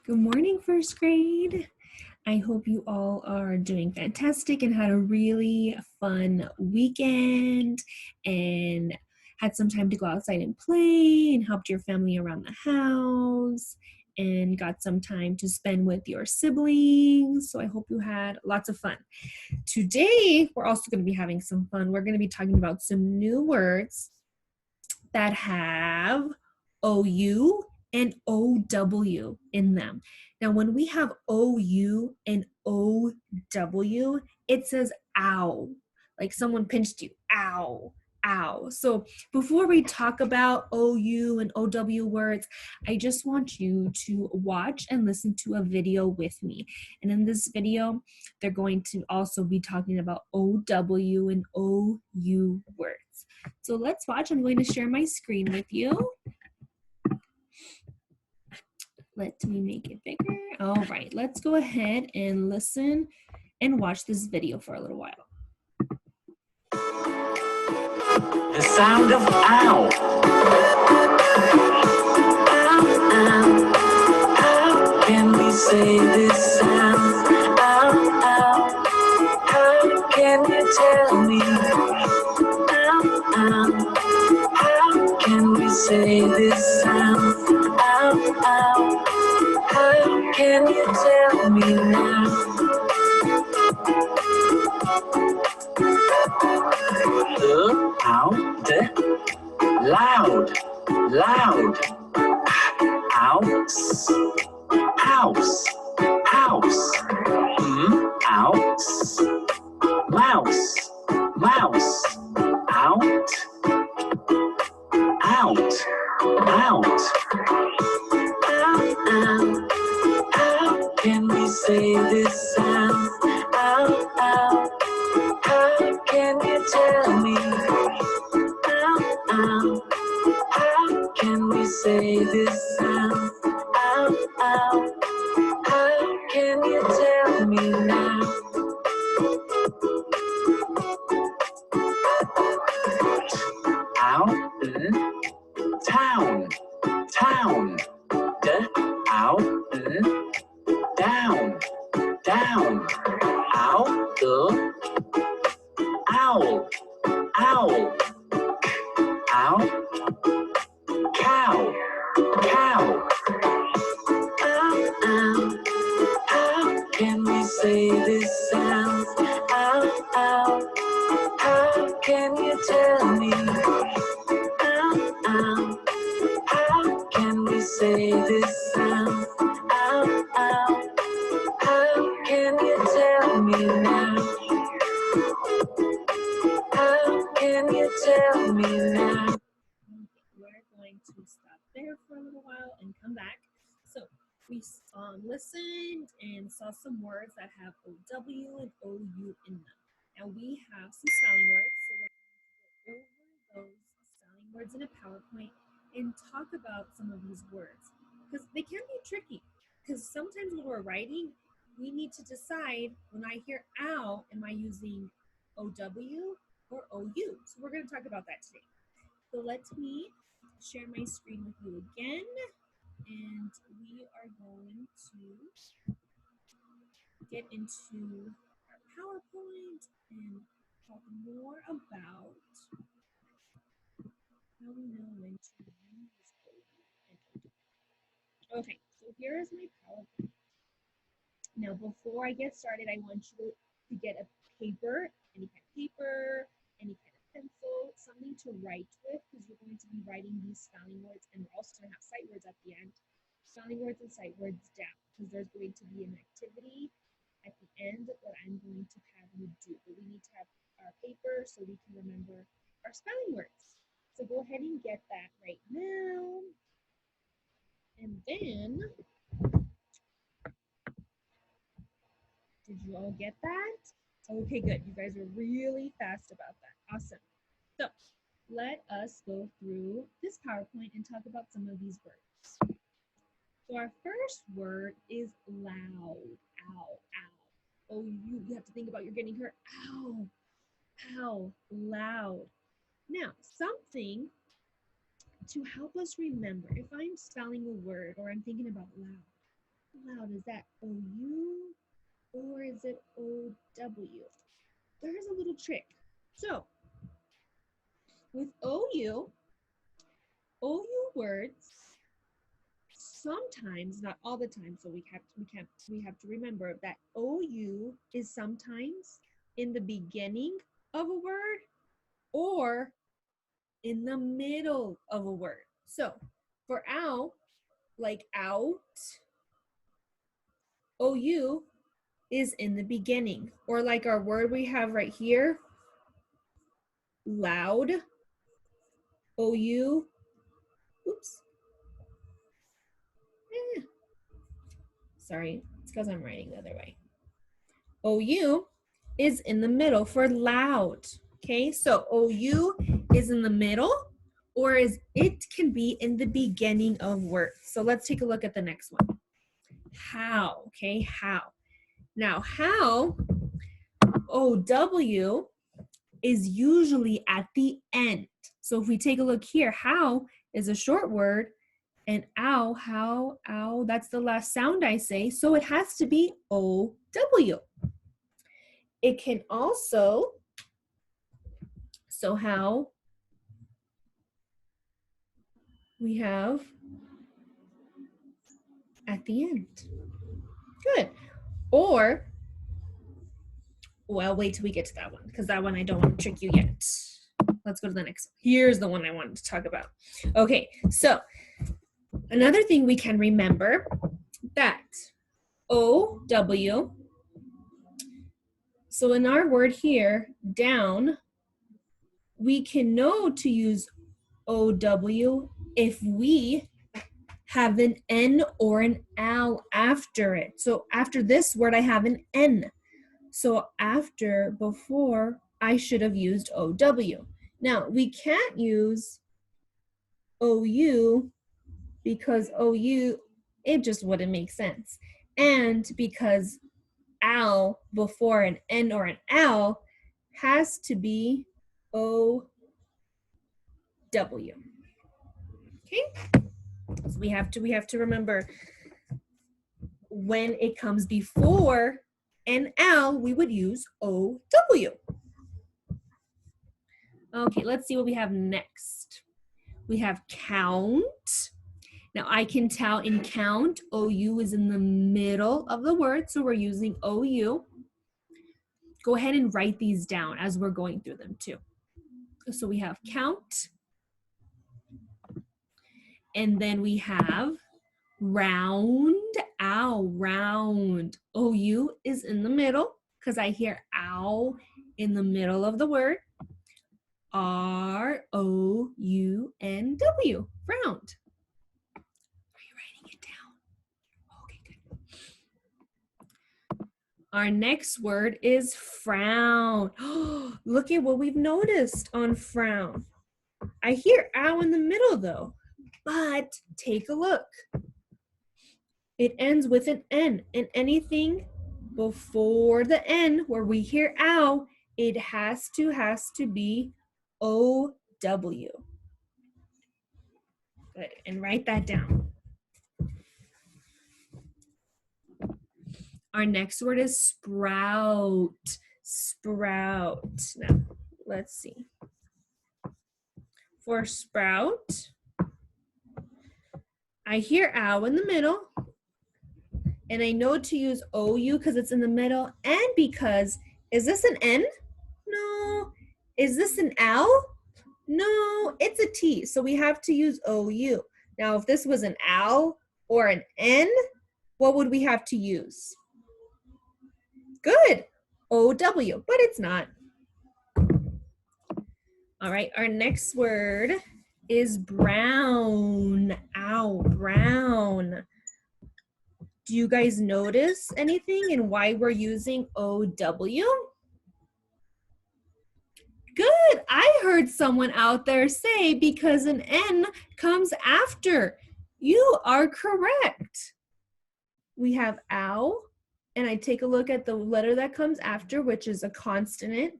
Good morning, first grade. I hope you all are doing fantastic and had a really fun weekend and had some time to go outside and play and helped your family around the house and got some time to spend with your siblings. So I hope you had lots of fun. Today, we're also going to be having some fun. We're going to be talking about some new words that have OU and OW in them. Now, when we have OU and OW, it says ow, like someone pinched you, ow, ow. So before we talk about OU and OW words, I just want you to watch and listen to a video with me. And in this video, they're going to also be talking about OW and OU words. So let's watch. I'm going to share my screen with you. Let me make it bigger. All right, let's go ahead and listen and watch this video for a little while. The sound of ow. Ow, ow. How can we say this sound? Ow, ow. How can you tell me? Ow, ow. How can we say this sound? Ow, ow. How can you tell me now? Out, loud, loud. House, house, house. House, mouse, mouse. Out, out, out. Ow, ow. How can we say this sound? Ow, ow. How can you tell me? Ow, ow. How can we say this sound? Ow, ow. How can you tell me now? Out, town, town. Out, down, down. Out, owl, owl. Out, cow, cow. Ow, ow. How can we say this sound? Ow, ow. How can you tell me? Ow, ow. How can we say this sound? Ow, ow. How can you tell me now? How can you tell me now? We're going to stop there for a little while and come back. So we listened and saw some words that have OW and OU in them. Now we have some spelling words, so we're going to go over those spelling words in a PowerPoint and talk about some of these words because they can be tricky. Because sometimes when we're writing, we need to decide when I hear ow, am I using OW or OU? So we're going to talk about that today. So let me share my screen with you again, and we are going to get into our PowerPoint and talk more about how we know when to use OU and OW. Okay, so here is my PowerPoint. Now, before I get started, I want you to get a paper, any kind of paper, any kind of pencil, something to write with, because you're going to be writing these spelling words, and we're also going to have sight words at the end. Spelling words and sight words down, because there's going to be an activity at the end that I'm going to have you do. But we need to have our paper so we can remember our spelling words. So go ahead and get that right now. And then, did you all get that? Okay, good. You guys are really fast about that. Awesome. So let us go through this PowerPoint and talk about some of these words. So our first word is loud. Ow, ow. Oh, you have to think about you're getting hurt. Ow, ow, loud. Now, something to help us remember, if I'm spelling a word or I'm thinking about loud, Loud, is that O-U or is it O-W? There's a little trick. So with O-U words, sometimes, not all the time, so we have to remember that OU is sometimes in the beginning of a word or in the middle of a word. So for ow, like out, OU is in the beginning. Or like our word we have right here, loud, OU, oops. Sorry, it's because I'm writing the other way. OU is in the middle for loud. Okay, so OU is in the middle, or it can be in the beginning of words. So let's take a look at the next one. How, okay, how. Now, how, OW is usually at the end. So if we take a look here, how is a short word, and ow, how, ow, that's the last sound I say, so it has to be OW. It can also, so how, we have at the end. Good. Or, well, wait till we get to that one, because that one I don't want to trick you yet. Let's go to the next one. Here's the one I wanted to talk about. Okay, so another thing we can remember that OW, so in our word here, down, we can know to use OW if we have an N or an L after it. So after this word, I have an N. So before, I should have used OW. Now, we can't use OU because OU, it just wouldn't make sense. And because L before an N or an L has to be OW. Okay? So we have to remember when it comes before an L, we would use OW. Okay, let's see what we have next. We have count. Now I can tell in count, OU is in the middle of the word, so we're using OU. Go ahead and write these down as we're going through them too. So we have count. And then we have round, ow, round. OU is in the middle because I hear ow in the middle of the word. ROUNW, round. Are you writing it down? Okay, good. Our next word is frown. Look at what we've noticed on frown. I hear ow in the middle though, but take a look. It ends with an N, and anything before the N where we hear ow, it has to be OW. Good, and write that down. Our next word is sprout. Sprout. Now, let's see. For sprout, I hear ow in the middle, and I know to use OU because it's in the middle, and because, is this an N? No. Is this an L? No, it's a T, so we have to use OU. Now, if this was an L or an N, what would we have to use? Good, OW, but it's not. All right, our next word is brown. Ow, brown. Do you guys notice anything and why we're using OW? Good, I heard someone out there say because an N comes after. You are correct. We have ow, and I take a look at the letter that comes after, which is a consonant.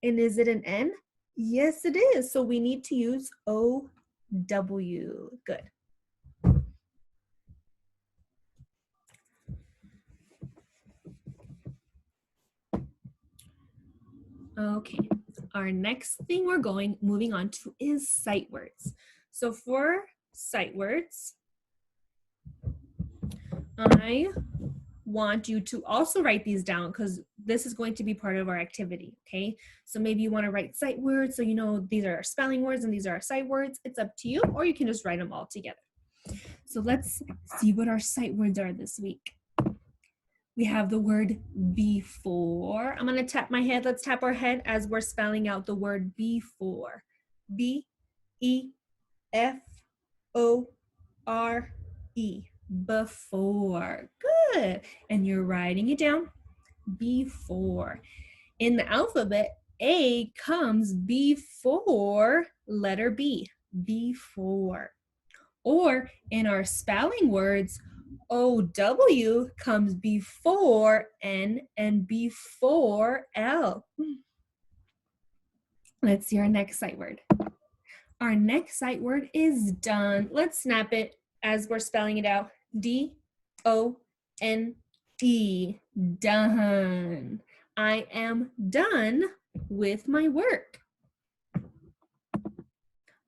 And is it an N? Yes, it is. So we need to use OW. Good. Okay, our next thing we're moving on to is sight words. So for sight words, I want you to also write these down because this is going to be part of our activity, okay? So maybe you want to write sight words so you know these are our spelling words and these are our sight words. It's up to you, or you can just write them all together. So let's see what our sight words are this week. We have the word before. I'm going to tap my head. Let's tap our head as we're spelling out the word before. B-E-F-O-R-E. Before. Good. And you're writing it down. Before. In the alphabet, A comes before letter B. Before. Or in our spelling words, OW comes before N and before L. Let's see our next sight word. Our next sight word is done. Let's snap it as we're spelling it out. D-O-N-E. Done. I am done with my work.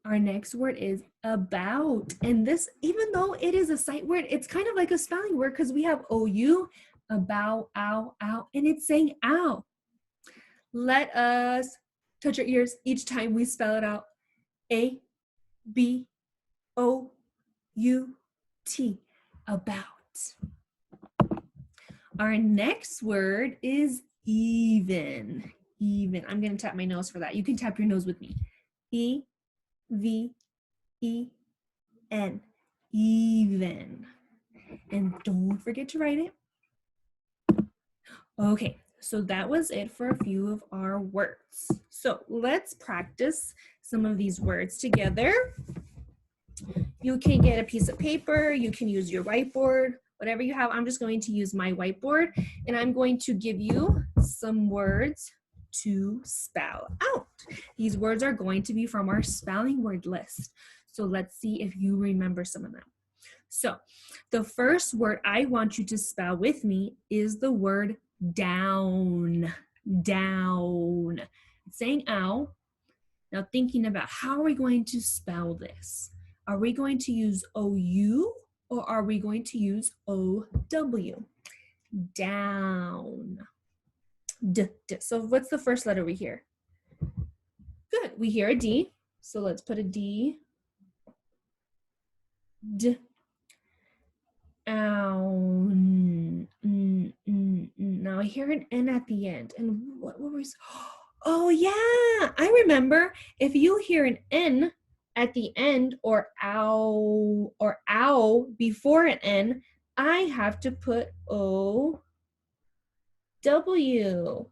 Our next word is about. And this, even though it is a sight word, it's kind of like a spelling word because we have OU, about, ow, ow, and it's saying ow. Let us touch our ears each time we spell it out. A-B-O-U-T, about. Our next word is even. Even. I'm going to tap my nose for that. You can tap your nose with me. E-V-E-N. Even. And don't forget to write it. Okay, so that was it for a few of our words. So let's practice some of these words together. You can get a piece of paper, you can use your whiteboard, whatever you have. I'm just going to use my whiteboard and I'm going to give you some words to spell out. These words are going to be from our spelling word list. So let's see if you remember some of them. So the first word I want you to spell with me is the word down. Down. It's saying ow. Now thinking about how are we going to spell this? Are we going to use OU or are we going to use OW? Down. D. So what's the first letter we hear? Good. We hear a D. So let's put a D. D. Ow. Now I hear an N at the end. And what were we? Oh yeah, I remember. If you hear an N at the end or ow before an N, I have to put O W.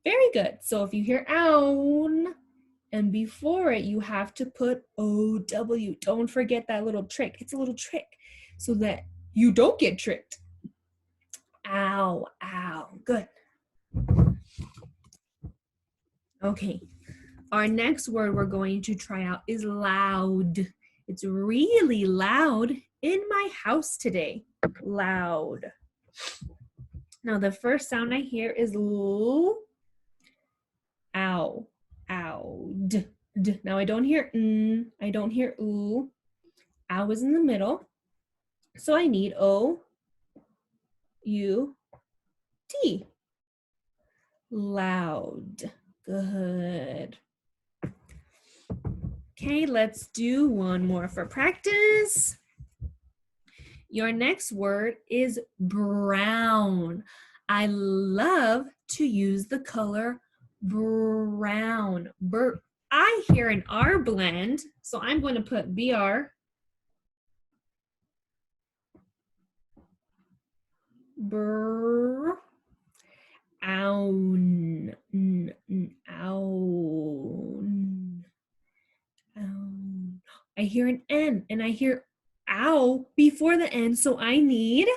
Very good. So if you hear own and before it, you have to put O-W. Don't forget that little trick. It's a little trick so that you don't get tricked. Ow, ow. Good. Okay. Our next word we're going to try out is loud. It's really loud in my house today. Loud. Now the first sound I hear is L. Ow, ow, d, d. Now I don't hear n, I don't hear oo. Ow is in the middle. So I need O, U, T. Loud. Good. Okay, let's do one more for practice. Your next word is brown. I love to use the color brown. I hear an R blend, so I'm going to put BR. Brown. Own. Own. Own. I hear an N and I hear ow before the N, so I need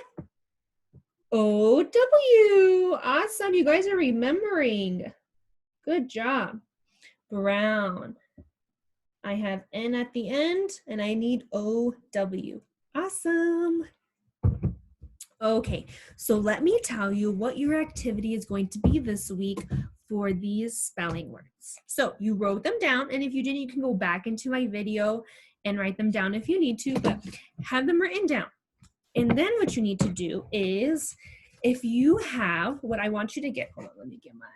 OW. Awesome, you guys are remembering. Good job. Brown. I have N at the end and I need OW. Awesome. Okay, so let me tell you what your activity is going to be this week for these spelling words. So you wrote them down, and if you didn't, you can go back into my video and write them down if you need to, but have them written down. And then what you need to do is, if you have, what I want you to get, hold on, let me get my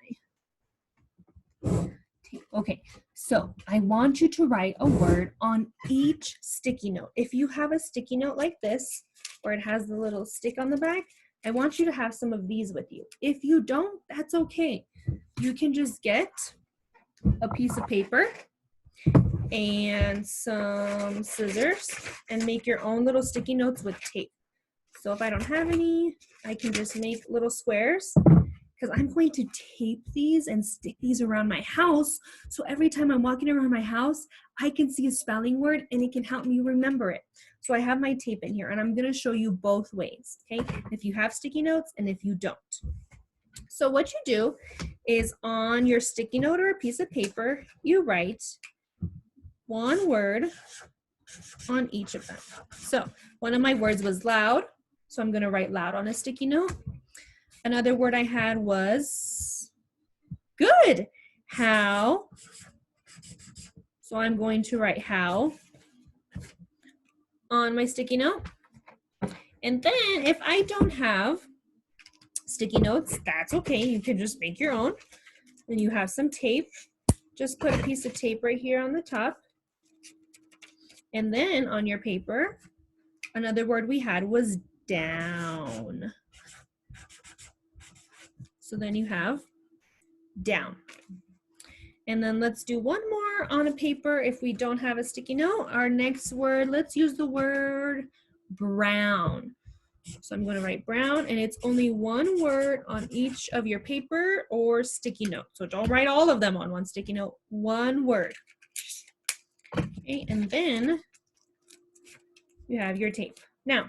tape. Okay, so I want you to write a word on each sticky note. If you have a sticky note like this, where it has the little stick on the back, I want you to have some of these with you. If you don't, that's okay. You can just get a piece of paper and some scissors and make your own little sticky notes with tape. So if I don't have any, I can just make little squares, because I'm going to tape these and stick these around my house. So every time I'm walking around my house, I can see a spelling word and it can help me remember it. So I have my tape in here and I'm gonna show you both ways, okay? If you have sticky notes and if you don't. So what you do is on your sticky note or a piece of paper, you write one word on each of them. So one of my words was loud. So I'm gonna write loud on a sticky note. Another word I had was good. How. So I'm going to write how on my sticky note. And then if I don't have sticky notes, that's okay. You can just make your own. And you have some tape. Just put a piece of tape right here on the top. And then on your paper, another word we had was down. So then you have down. And then let's do one more on a paper. If we don't have a sticky note, our next word, let's use the word brown. So I'm going to write brown, and it's only one word on each of your paper or sticky note. So don't write all of them on one sticky note, one word. Okay, and then you have your tape. Now,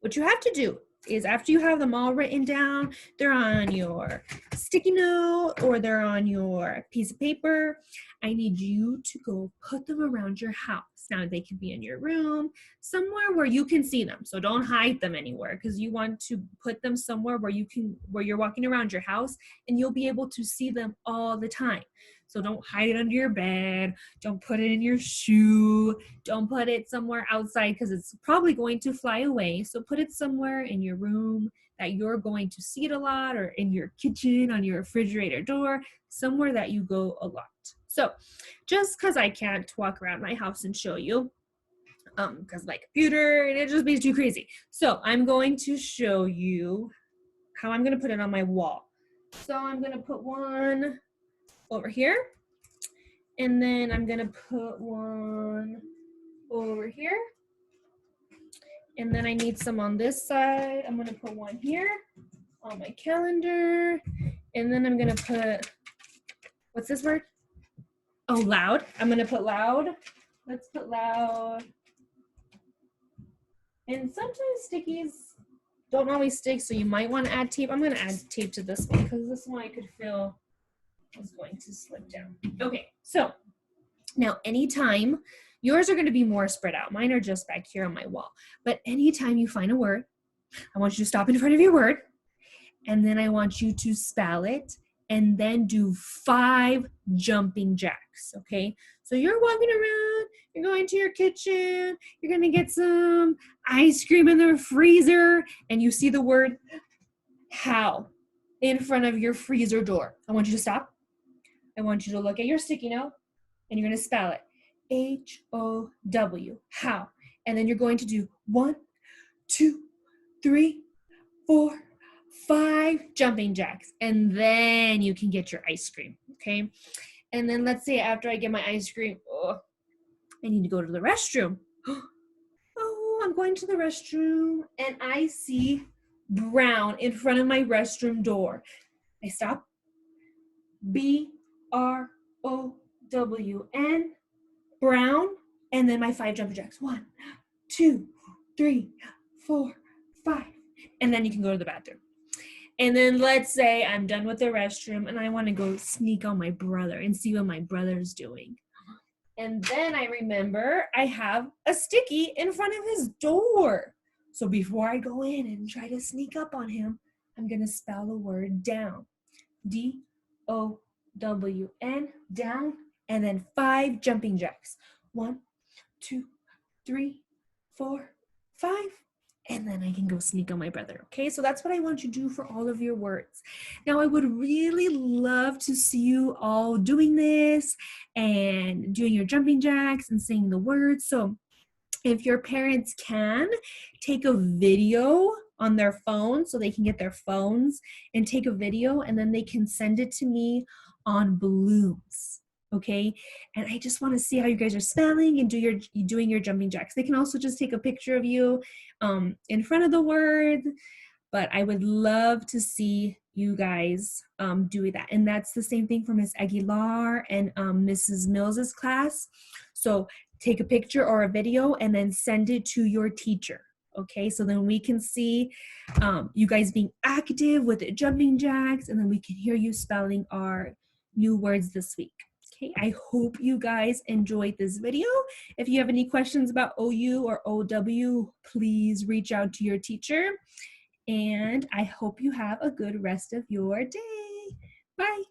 what you have to do is after you have them all written down, they're on your sticky note or they're on your piece of paper, I need you to go put them around your house. Now they can be in your room, somewhere where you can see them. So don't hide them anywhere, because you want to put them somewhere where you're walking around your house and you'll be able to see them all the time. So don't hide it under your bed. Don't put it in your shoe. Don't put it somewhere outside, because it's probably going to fly away. So put it somewhere in your room that you're going to see it a lot, or in your kitchen, on your refrigerator door, somewhere that you go a lot. So just because I can't walk around my house and show you, because my computer, and it just be too crazy. So I'm going to show you how I'm going to put it on my wall. So I'm going to put one over here, and then I'm going to put one over here, and then I need some on this side. I'm going to put one here on my calendar, and then I'm going to put, what's this word? Oh, loud. I'm going to put loud. Let's put loud. And sometimes stickies don't always stick, so you might want to add tape. I'm going to add tape to this one, because this one I could feel was going to slip down. Okay, so now anytime, yours are going to be more spread out. Mine are just back here on my wall. But anytime you find a word, I want you to stop in front of your word, and then I want you to spell it, and then do 5 jumping jacks, okay? So you're walking around, you're going to your kitchen, you're gonna get some ice cream in the freezer, and you see the word how in front of your freezer door. I want you to stop. I want you to look at your sticky note, and you're gonna spell it H-O-W, how. And then you're going to do 1, 2, 3, 4, 5 jumping jacks, and then you can get your ice cream, okay? And then let's say after I get my ice cream, I need to go to the restroom. Oh, I'm going to the restroom, and I see brown in front of my restroom door. I stop. B-R-O-W-N, brown, and then my 5 jumping jacks. 1, 2, 3, 4, 5. And then you can go to the bathroom. And then let's say I'm done with the restroom and I want to go sneak on my brother and see what my brother's doing. And then I remember I have a sticky in front of his door. So before I go in and try to sneak up on him, I'm going to spell the word down. D-O-W-N, down, and then 5 jumping jacks. 1, 2, 3, 4, 5. And then I can go sneak on my brother. Okay, so that's what I want you to do for all of your words. Now, I would really love to see you all doing this and doing your jumping jacks and saying the words. So if your parents can, take a video on their phone, so they can get their phones and take a video, and then they can send it to me on Blooms. Okay, and I just want to see how you guys are spelling and doing your jumping jacks. They can also just take a picture of you in front of the word, but I would love to see you guys do that. And that's the same thing for Miss Aguilar and Mrs. Mills's class. So take a picture or a video and then send it to your teacher. Okay, so then we can see you guys being active with the jumping jacks, and then we can hear you spelling our new words this week. Okay, I hope you guys enjoyed this video. If you have any questions about OU or OW, please reach out to your teacher. And I hope you have a good rest of your day. Bye.